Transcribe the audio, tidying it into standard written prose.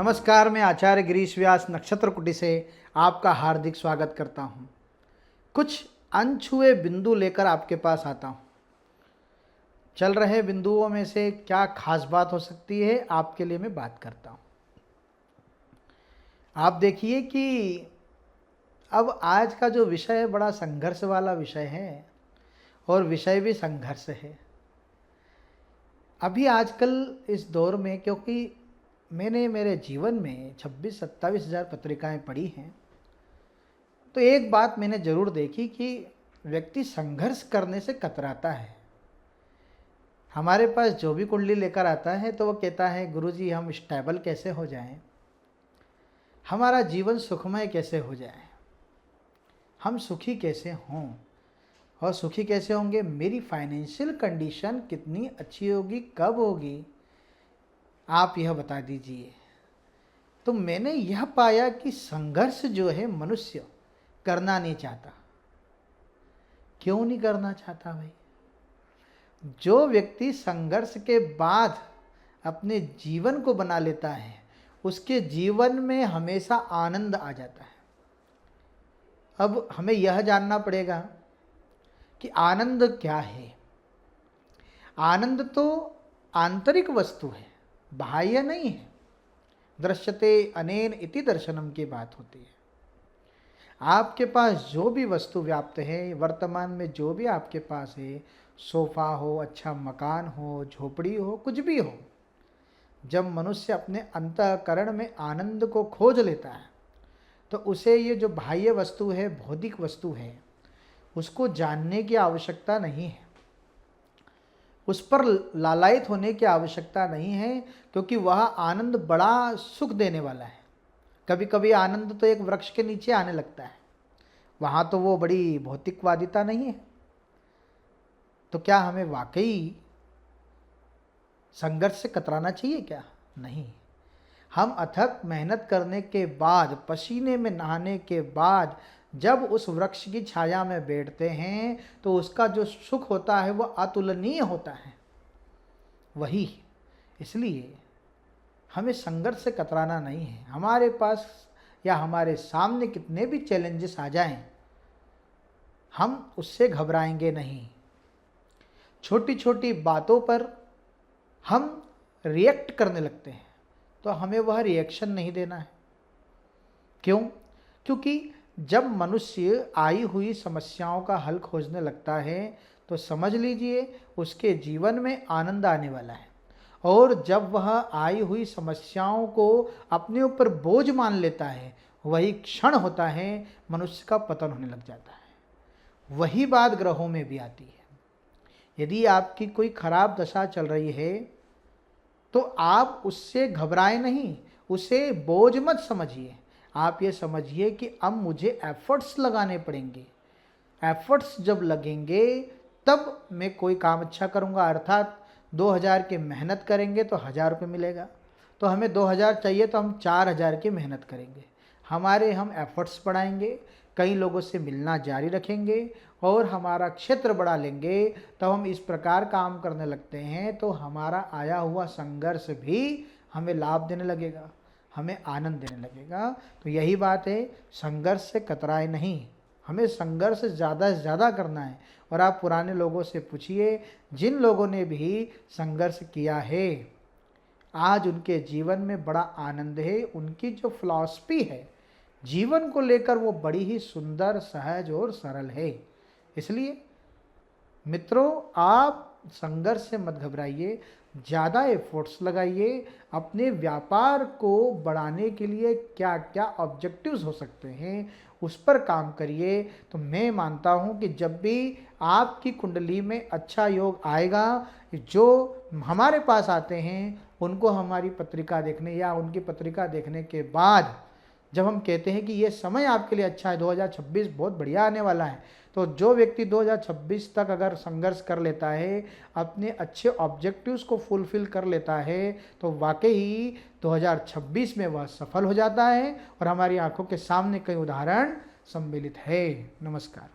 नमस्कार, मैं आचार्य गिरीश व्यास नक्षत्र कुटी से आपका हार्दिक स्वागत करता हूँ। कुछ अनछुए बिंदु लेकर आपके पास आता हूँ। चल रहे बिंदुओं में से क्या खास बात हो सकती है, आपके लिए मैं बात करता हूँ। आप देखिए कि अब आज का जो विषय है बड़ा संघर्ष वाला विषय है और विषय भी संघर्ष है। अभी आजकल इस दौर में, क्योंकि मैंने मेरे जीवन में 26-27 हज़ार पत्रिकाएं पढ़ी हैं, तो एक बात मैंने ज़रूर देखी कि व्यक्ति संघर्ष करने से कतराता है। हमारे पास जो भी कुंडली लेकर आता है तो वो कहता है, गुरुजी हम स्टेबल कैसे हो जाएं, हमारा जीवन सुखमय कैसे हो जाए, हम सुखी कैसे हों। और सुखी कैसे होंगे, मेरी फाइनेंशियल कंडीशन कितनी अच्छी होगी, कब होगी, आप यह बता दीजिए। तो मैंने यह पाया कि संघर्ष जो है मनुष्य करना नहीं चाहता। क्यों नहीं करना चाहता भाई? जो व्यक्ति संघर्ष के बाद अपने जीवन को बना लेता है, उसके जीवन में हमेशा आनंद आ जाता है। अब हमें यह जानना पड़ेगा कि आनंद क्या है। आनंद तो आंतरिक वस्तु है, बाह्य नहीं है। दृश्यते अनेन इति दर्शनम की बात होती है। आपके पास जो भी वस्तु व्याप्त है, वर्तमान में जो भी आपके पास है, सोफा हो, अच्छा मकान हो, झोपड़ी हो, कुछ भी हो, जब मनुष्य अपने अंतःकरण में आनंद को खोज लेता है तो उसे ये जो बाह्य वस्तु है, भौतिक वस्तु है, उसको जानने की आवश्यकता नहीं है, उस पर लालायित होने की आवश्यकता नहीं है, क्योंकि वह आनंद बड़ा सुख देने वाला है। कभी कभी आनंद तो एक वृक्ष के नीचे आने लगता है, वहाँ तो वो बड़ी भौतिकवादिता नहीं है। तो क्या हमें वाकई संघर्ष से कतराना चाहिए क्या? नहीं। हम अथक मेहनत करने के बाद, पसीने में नहाने के बाद जब उस वृक्ष की छाया में बैठते हैं तो उसका जो सुख होता है वह अतुलनीय होता है। वही, इसलिए हमें संघर्ष से कतराना नहीं है। हमारे पास या हमारे सामने कितने भी चैलेंजेस आ जाएं, हम उससे घबराएंगे नहीं। छोटी छोटी बातों पर हम रिएक्ट करने लगते हैं तो हमें वह रिएक्शन नहीं देना है। क्यों? क्योंकि जब मनुष्य आई हुई समस्याओं का हल खोजने लगता है तो समझ लीजिए उसके जीवन में आनंद आने वाला है। और जब वह आई हुई समस्याओं को अपने ऊपर बोझ मान लेता है, वही क्षण होता है मनुष्य का पतन होने लग जाता है। वही बात ग्रहों में भी आती है। यदि आपकी कोई खराब दशा चल रही है तो आप उससे घबराएं नहीं, उसे बोझ मत समझिए। आप ये समझिए कि अब मुझे एफर्ट्स लगाने पड़ेंगे। एफर्ट्स जब लगेंगे तब मैं कोई काम अच्छा करूँगा। अर्थात 2000 की मेहनत करेंगे तो 1000 रुपये मिलेगा। तो हमें 2000 चाहिए तो हम 4000 की मेहनत करेंगे। हम एफर्ट्स बढ़ाएंगे, कई लोगों से मिलना जारी रखेंगे और हमारा क्षेत्र बढ़ा लेंगे। तब हम इस प्रकार काम करने लगते हैं तो हमारा आया हुआ संघर्ष भी हमें लाभ देने लगेगा, हमें आनंद देने लगेगा। तो यही बात है, संघर्ष से कतराए नहीं, हमें संघर्ष ज़्यादा से ज़्यादा करना है। और आप पुराने लोगों से पूछिए, जिन लोगों ने भी संघर्ष किया है आज उनके जीवन में बड़ा आनंद है। उनकी जो फिलॉसफी है जीवन को लेकर वो बड़ी ही सुंदर, सहज और सरल है। इसलिए मित्रों, आप संघर्ष से मत घबराइए, ज़्यादा एफर्ट्स लगाइए। अपने व्यापार को बढ़ाने के लिए क्या क्या ऑब्जेक्टिव्स हो सकते हैं उस पर काम करिए। तो मैं मानता हूँ कि जब भी आपकी कुंडली में अच्छा योग आएगा, जो हमारे पास आते हैं उनको हमारी पत्रिका देखने या उनकी पत्रिका देखने के बाद जब हम कहते हैं कि ये समय आपके लिए अच्छा है, 2026 बहुत बढ़िया आने वाला है, तो जो व्यक्ति 2026 तक अगर संघर्ष कर लेता है, अपने अच्छे ऑब्जेक्टिव्स को फुलफिल कर लेता है, तो वाकई 2026 में वह सफल हो जाता है। और हमारी आंखों के सामने कई उदाहरण सम्मिलित है। नमस्कार।